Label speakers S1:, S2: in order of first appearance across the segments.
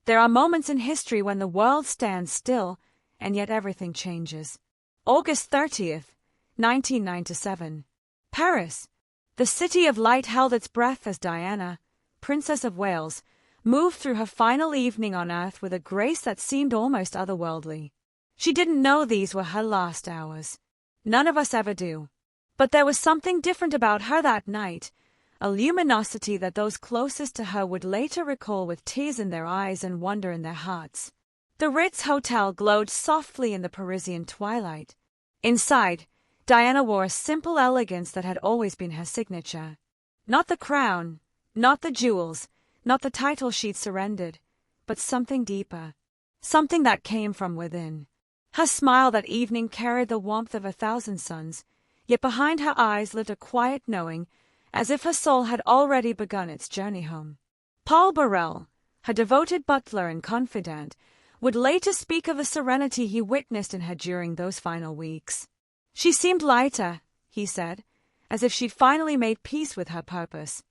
S1: There are moments in history when the world stands still, and yet everything changes. August 30th, 1997. Paris. The City of Light held its breath as Diana, Princess of Wales, moved through her final evening on Earth with a grace that seemed almost otherworldly. She didn't know these were her last hours. None of us ever do. But there was something different about her that night, a luminosity that those closest to her would later recall with tears in their eyes and wonder in their hearts. The Ritz Hotel glowed softly in the Parisian twilight. Inside, Diana wore a simple elegance that had always been her signature. Not the crown, not the jewels, not the title she'd surrendered, but something deeper, something that came from within. Her smile that evening carried the warmth of 1,000 suns, yet behind her eyes lived a quiet knowing, as if her soul had already begun its journey home. Paul Burrell, her devoted butler and confidant, would later speak of the serenity he witnessed in her during those final weeks. She seemed lighter, he said, as if she'd finally made peace with her purpose.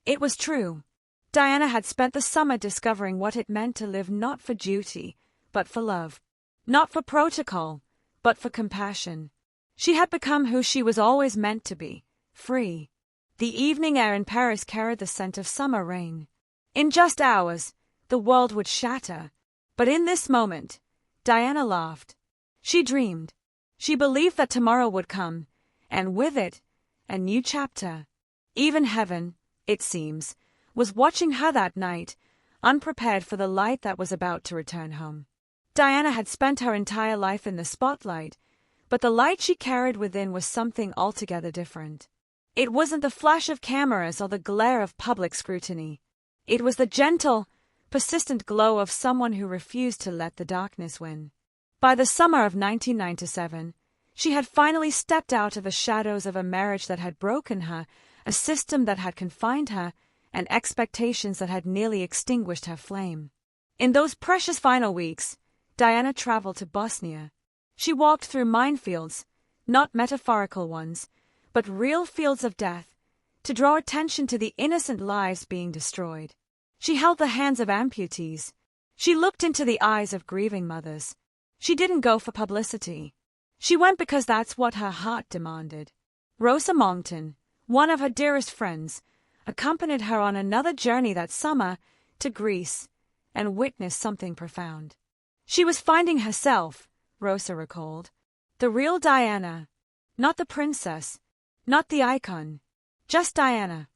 S1: It was true. Diana had spent the summer discovering what it meant to live not for duty, but for love. Not for protocol, but for compassion. She had become who she was always meant to be, free. The evening air in Paris carried the scent of summer rain. In just hours, the world would shatter. But in this moment, Diana laughed. She dreamed. She believed that tomorrow would come, and with it, a new chapter. Even heaven, it seems, was watching her that night, unprepared for the light that was about to return home. Diana had spent her entire life in the spotlight, but the light she carried within was something altogether different. It wasn't the flash of cameras or the glare of public scrutiny. It was the gentle, persistent glow of someone who refused to let the darkness win. By the summer of 1997, she had finally stepped out of the shadows of a marriage that had broken her, a system that had confined her, and expectations that had nearly extinguished her flame. In those precious final weeks, Diana traveled to Bosnia. She walked through minefields, not metaphorical ones, but real fields of death, to draw attention to the innocent lives being destroyed. She held the hands of amputees. She looked into the eyes of grieving mothers. She didn't go for publicity. She went because that's what her heart demanded. Rosa Monckton, one of her dearest friends, accompanied her on another journey that summer to Greece and witnessed something profound. She was finding herself, Rosa recalled, the real Diana, not the princess, not the icon, just Diana.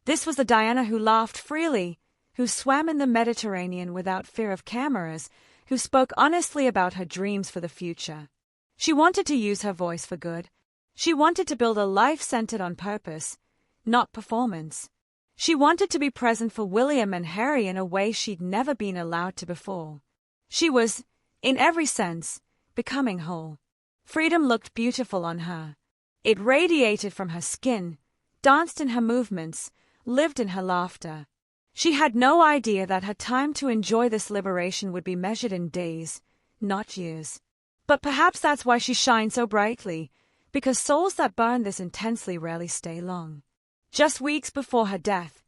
S1: This was the Diana who laughed freely, who swam in the Mediterranean without fear of cameras, who spoke honestly about her dreams for the future. She wanted to use her voice for good. She wanted to build a life centered on purpose, not performance. She wanted to be present for William and Harry in a way she'd never been allowed to before. She was, in every sense, becoming whole. Freedom looked beautiful on her. It radiated from her skin, danced in her movements, lived in her laughter. She had no idea that her time to enjoy this liberation would be measured in days, not years. But perhaps that's why she shined so brightly, because souls that burn this intensely rarely stay long. Just weeks before her death,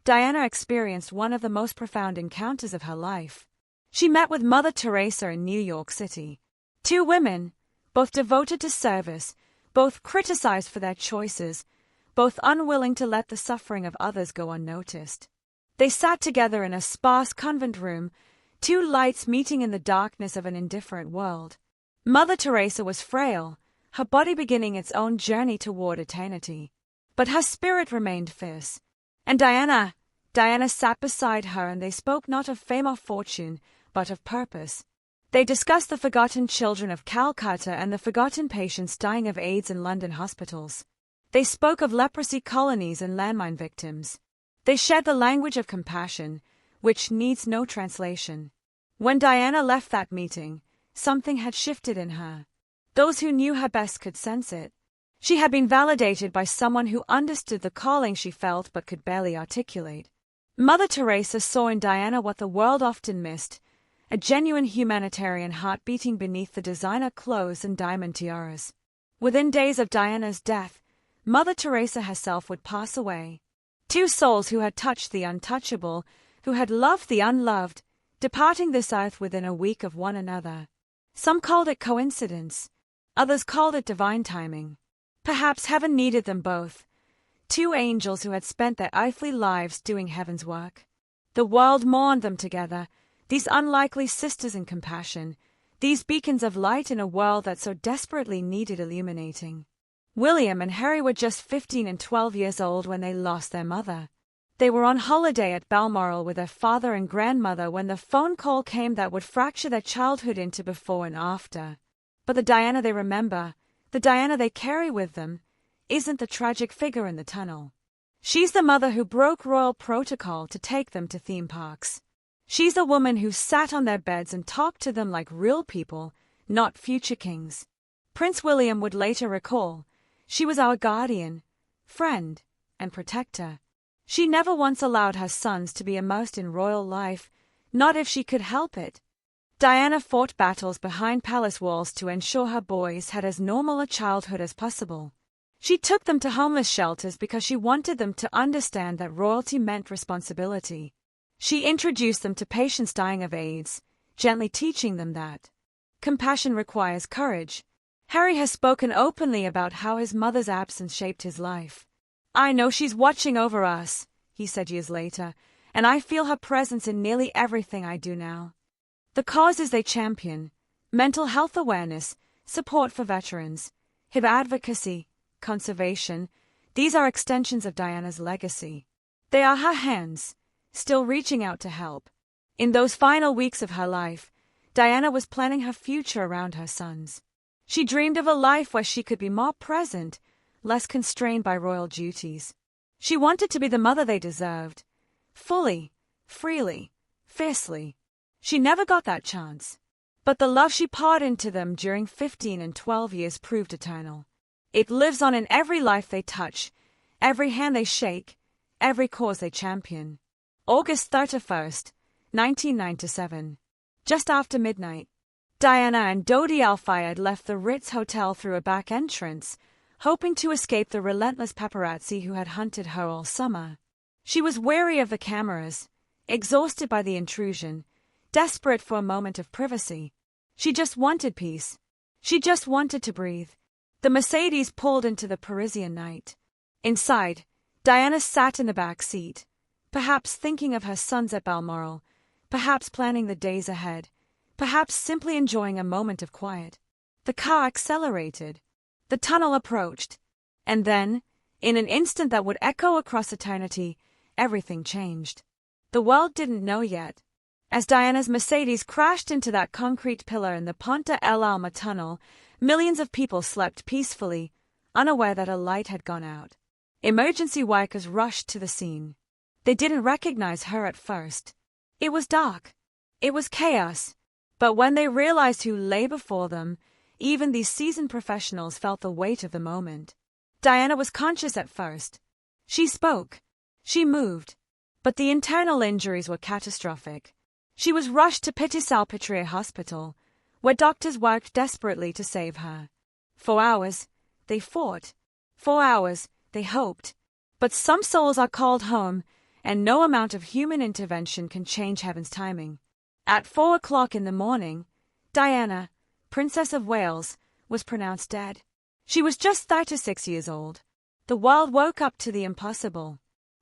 S1: Diana experienced one of the most profound encounters of her life. She met with Mother Teresa in New York City. Two women, both devoted to service, both criticized for their choices, both unwilling to let the suffering of others go unnoticed. They sat together in a sparse convent room, two lights meeting in the darkness of an indifferent world. Mother Teresa was frail, her body beginning its own journey toward eternity. But her spirit remained fierce. And Diana sat beside her, and they spoke not of fame or fortune, but of purpose. They discussed the forgotten children of Calcutta and the forgotten patients dying of AIDS in London hospitals. They spoke of leprosy colonies and landmine victims. They shared the language of compassion, which needs no translation. When Diana left that meeting, something had shifted in her. Those who knew her best could sense it. She had been validated by someone who understood the calling she felt but could barely articulate. Mother Teresa saw in Diana what the world often missed, a genuine humanitarian heart beating beneath the designer clothes and diamond tiaras. Within days of Diana's death, Mother Teresa herself would pass away. Two souls who had touched the untouchable, who had loved the unloved, departing this earth within a week of one another. Some called it coincidence. Others called it divine timing. Perhaps heaven needed them both. Two angels who had spent their earthly lives doing heaven's work. The world mourned them together, these unlikely sisters in compassion, these beacons of light in a world that so desperately needed illuminating. William and Harry were just 15 and 12 years old when they lost their mother. They were on holiday at Balmoral with their father and grandmother when the phone call came that would fracture their childhood into before and after. But the Diana they remember, the Diana they carry with them, isn't the tragic figure in the tunnel. She's the mother who broke royal protocol to take them to theme parks. She's the woman who sat on their beds and talked to them like real people, not future kings. Prince William would later recall, she was our guardian, friend, and protector. She never once allowed her sons to be immersed in royal life, not if she could help it. Diana fought battles behind palace walls to ensure her boys had as normal a childhood as possible. She took them to homeless shelters because she wanted them to understand that royalty meant responsibility. She introduced them to patients dying of AIDS, gently teaching them that compassion requires courage. Harry has spoken openly about how his mother's absence shaped his life. "I know she's watching over us," he said years later, "and I feel her presence in nearly everything I do now." The causes they champion, mental health awareness, support for veterans, HIV advocacy, conservation, these are extensions of Diana's legacy. They are her hands, still reaching out to help. In those final weeks of her life, Diana was planning her future around her sons. She dreamed of a life where she could be more present, less constrained by royal duties. She wanted to be the mother they deserved, fully, freely, fiercely. She never got that chance. But the love she poured into them during 15 and 12 years proved eternal. It lives on in every life they touch, every hand they shake, every cause they champion. August 31st, 1997. Just after midnight, Diana and Dodi Al-Fayed left the Ritz Hotel through a back entrance, hoping to escape the relentless paparazzi who had hunted her all summer. She was weary of the cameras, exhausted by the intrusion, desperate for a moment of privacy. She just wanted peace. She just wanted to breathe. The Mercedes pulled into the Parisian night. Inside, Diana sat in the back seat, perhaps thinking of her sons at Balmoral, perhaps planning the days ahead, perhaps simply enjoying a moment of quiet. The car accelerated. The tunnel approached. And then, in an instant that would echo across eternity, everything changed. The world didn't know yet. As Diana's Mercedes crashed into that concrete pillar in the Ponte El Alma tunnel, millions of people slept peacefully, unaware that a light had gone out. Emergency workers rushed to the scene. They didn't recognize her at first. It was dark. It was chaos. But when they realized who lay before them, even these seasoned professionals felt the weight of the moment. Diana was conscious at first. She spoke. She moved. But the internal injuries were catastrophic. She was rushed to Petit-Salpêtrière Hospital, where doctors worked desperately to save her. For hours, they fought. For hours, they hoped. But some souls are called home, and no amount of human intervention can change heaven's timing. At 4 o'clock in the morning, Diana, Princess of Wales, was pronounced dead. She was just 36 years old. The world woke up to the impossible,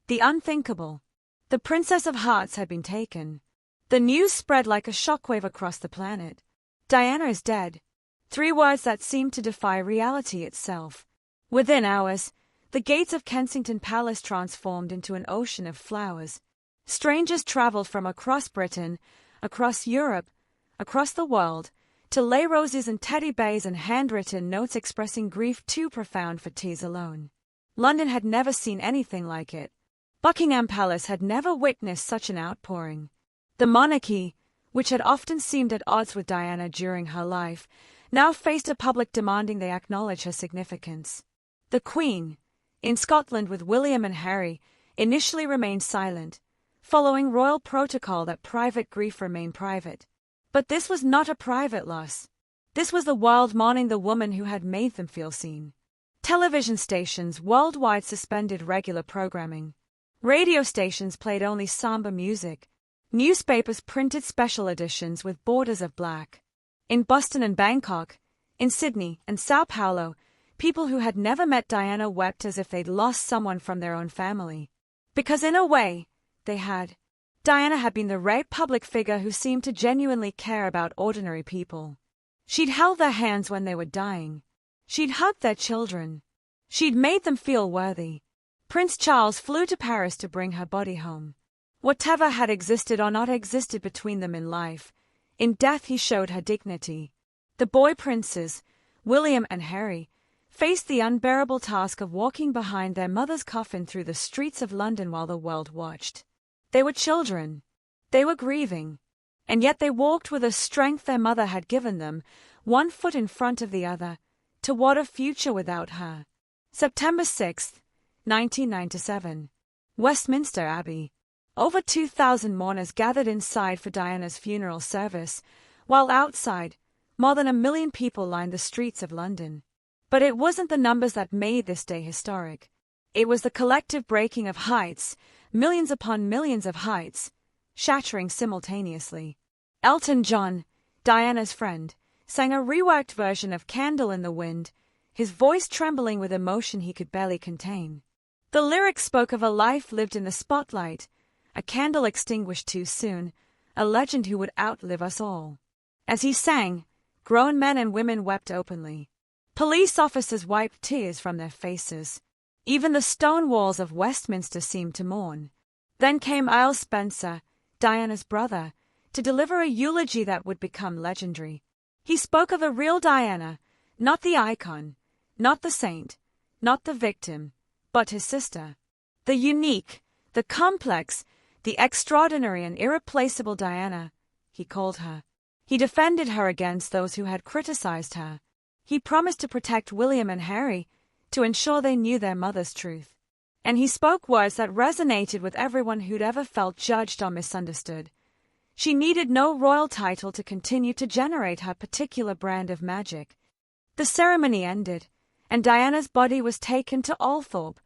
S1: the unthinkable. The Princess of Hearts had been taken. The news spread like a shockwave across the planet. Diana is dead. 3 words that seemed to defy reality itself. Within hours, the gates of Kensington Palace transformed into an ocean of flowers. Strangers traveled from across Britain, across Europe, across the world, to lay roses and teddy bears and handwritten notes expressing grief too profound for tears alone. London had never seen anything like it. Buckingham Palace had never witnessed such an outpouring. The monarchy, which had often seemed at odds with Diana during her life, now faced a public demanding they acknowledge her significance. The Queen, in Scotland with William and Harry, initially remained silent, following royal protocol that private grief remained private. But this was not a private loss. This was the world mourning the woman who had made them feel seen. Television stations worldwide suspended regular programming. Radio stations played only samba music. Newspapers printed special editions with borders of black. In Boston and Bangkok, in Sydney and Sao Paulo, people who had never met Diana wept as if they'd lost someone from their own family. Because in a way, they had. Diana had been the rare public figure who seemed to genuinely care about ordinary people. She'd held their hands when they were dying. She'd hugged their children. She'd made them feel worthy. Prince Charles flew to Paris to bring her body home. Whatever had existed or not existed between them in life, in death he showed her dignity. The boy princes, William and Harry, faced the unbearable task of walking behind their mother's coffin through the streets of London while the world watched. They were children. They were grieving. And yet they walked with a strength their mother had given them, one foot in front of the other, toward a future without her. September 6, 1997. Westminster Abbey. Over 2,000 mourners gathered inside for Diana's funeral service, while outside, more than 1 million people lined the streets of London. But it wasn't the numbers that made this day historic. It was the collective breaking of heights, millions upon millions of heights, shattering simultaneously. Elton John, Diana's friend, sang a reworked version of Candle in the Wind, his voice trembling with emotion he could barely contain. The lyrics spoke of a life lived in the spotlight, a candle extinguished too soon, a legend who would outlive us all. As he sang, grown men and women wept openly. Police officers wiped tears from their faces. Even the stone walls of Westminster seemed to mourn. Then came Earl Spencer, Diana's brother, to deliver a eulogy that would become legendary. He spoke of a real Diana, not the icon, not the saint, not the victim, but his sister. The unique, the complex, the extraordinary and irreplaceable Diana, he called her. He defended her against those who had criticized her. He promised to protect William and Harry, to ensure they knew their mother's truth. And he spoke words that resonated with everyone who'd ever felt judged or misunderstood. She needed no royal title to continue to generate her particular brand of magic. The ceremony ended, and Diana's body was taken to Althorpe,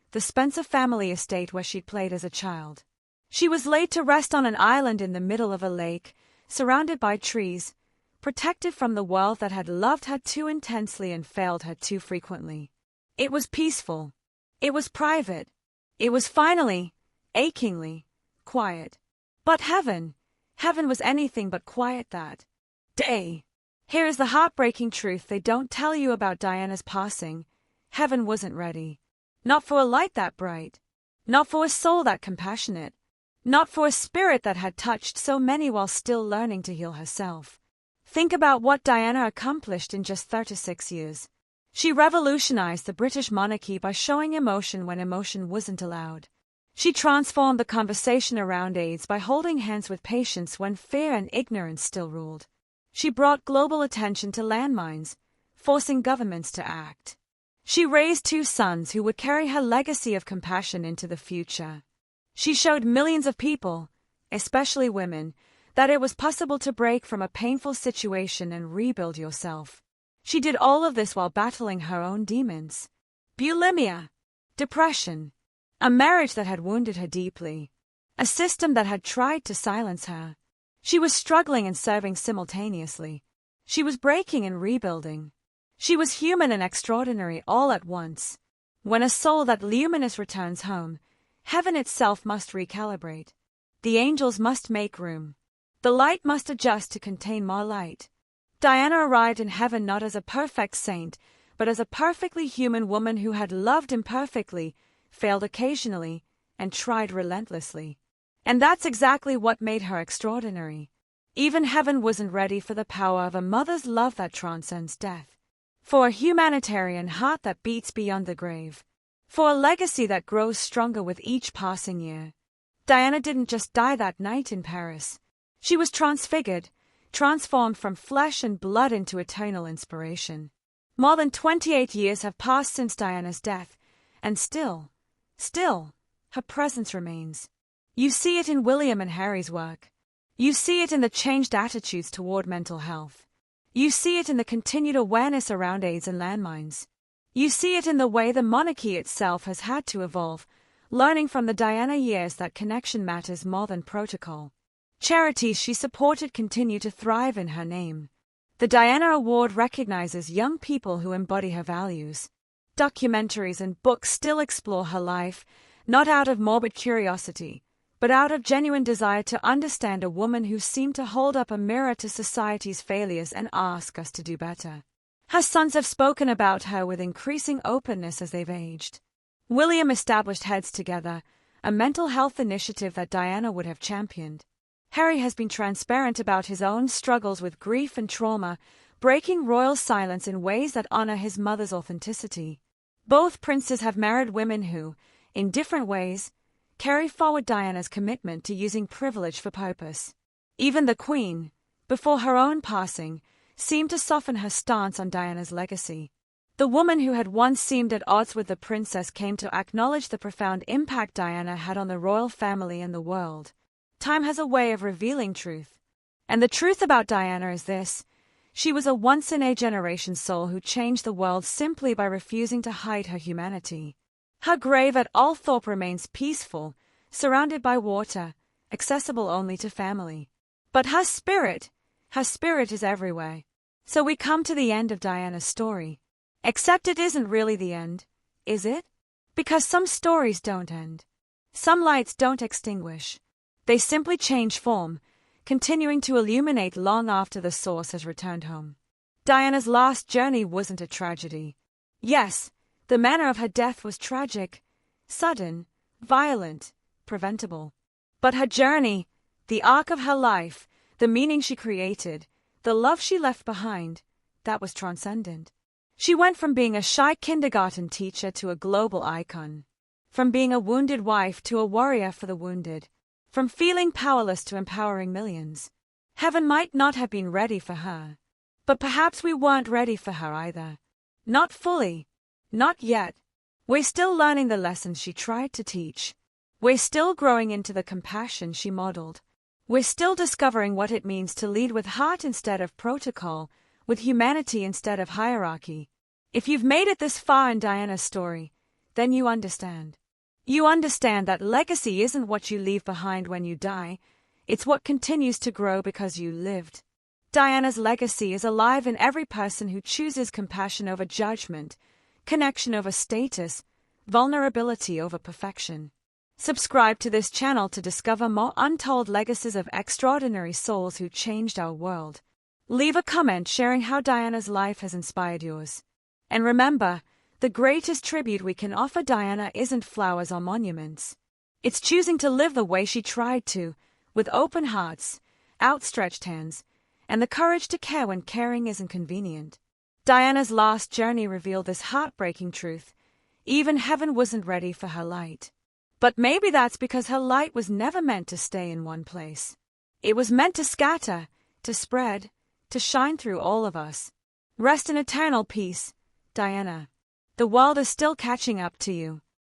S1: the Spencer family estate where she'd played as a child. She was laid to rest on an island in the middle of a lake, surrounded by trees, protected from the world that had loved her too intensely and failed her too frequently. It was peaceful. It was private. It was finally, achingly, quiet. But heaven was anything but quiet that day. Here is the heartbreaking truth they don't tell you about Diana's passing. Heaven wasn't ready. Not for a light that bright. Not for a soul that compassionate. Not for a spirit that had touched so many while still learning to heal herself. Think about what Diana accomplished in just 36 years. She revolutionized the British monarchy by showing emotion when emotion wasn't allowed. She transformed the conversation around AIDS by holding hands with patients when fear and ignorance still ruled. She brought global attention to landmines, forcing governments to act. She raised 2 sons who would carry her legacy of compassion into the future. She showed millions of people, especially women, that it was possible to break from a painful situation and rebuild yourself. She did all of this while battling her own demons. Bulimia, depression, a marriage that had wounded her deeply, a system that had tried to silence her. She was struggling and serving simultaneously. She was breaking and rebuilding. She was human and extraordinary all at once. When a soul that luminous returns home, heaven itself must recalibrate. The angels must make room. The light must adjust to contain more light. Diana arrived in heaven not as a perfect saint, but as a perfectly human woman who had loved imperfectly, failed occasionally, and tried relentlessly. And that's exactly what made her extraordinary. Even heaven wasn't ready for the power of a mother's love that transcends death. For a humanitarian heart that beats beyond the grave. For a legacy that grows stronger with each passing year. Diana didn't just die that night in Paris. She was transfigured, transformed from flesh and blood into eternal inspiration. More than 28 years have passed since Diana's death, and still, her presence remains. You see it in William and Harry's work. You see it in the changed attitudes toward mental health. You see it in the continued awareness around AIDS and landmines. You see it in the way the monarchy itself has had to evolve, learning from the Diana years that connection matters more than protocol. Charities she supported continue to thrive in her name. The Diana Award recognizes young people who embody her values. Documentaries and books still explore her life, not out of morbid curiosity, but out of genuine desire to understand a woman who seemed to hold up a mirror to society's failures and ask us to do better. Her sons have spoken about her with increasing openness as they've aged. William established Heads Together, a mental health initiative that Diana would have championed. Harry has been transparent about his own struggles with grief and trauma, breaking royal silence in ways that honor his mother's authenticity. Both princes have married women who, in different ways, carry forward Diana's commitment to using privilege for purpose. Even the Queen, before her own passing, seemed to soften her stance on Diana's legacy. The woman who had once seemed at odds with the princess came to acknowledge the profound impact Diana had on the royal family and the world. Time has a way of revealing truth. And the truth about Diana is this: she was a once-in-a-generation soul who changed the world simply by refusing to hide her humanity. Her grave at Althorpe remains peaceful, surrounded by water, accessible only to family. But her spirit is everywhere. So we come to the end of Diana's story. Except it isn't really the end, is it? Because some stories don't end. Some lights don't extinguish. They simply change form, continuing to illuminate long after the source has returned home. Diana's last journey wasn't a tragedy. Yes, the manner of her death was tragic, sudden, violent, preventable. But her journey, the arc of her life, the meaning she created, the love she left behind, that was transcendent. She went from being a shy kindergarten teacher to a global icon. From being a wounded wife to a warrior for the wounded. From feeling powerless to empowering millions. Heaven might not have been ready for her. But perhaps we weren't ready for her either. Not fully. Not yet. We're still learning the lessons she tried to teach. We're still growing into the compassion she modeled. We're still discovering what it means to lead with heart instead of protocol, with humanity instead of hierarchy. If you've made it this far in Diana's story, then you understand. You understand that legacy isn't what you leave behind when you die, it's what continues to grow because you lived. Diana's legacy is alive in every person who chooses compassion over judgment, connection over status, vulnerability over perfection. Subscribe to this channel to discover more untold legacies of extraordinary souls who changed our world. Leave a comment sharing how Diana's life has inspired yours. And remember, the greatest tribute we can offer Diana isn't flowers or monuments. It's choosing to live the way she tried to, with open hearts, outstretched hands, and the courage to care when caring isn't convenient. Diana's last journey revealed this heartbreaking truth. Even heaven wasn't ready for her light. But maybe that's because her light was never meant to stay in one place. It was meant to scatter, to spread, to shine through all of us. Rest in eternal peace, Diana. The world is still catching up to you.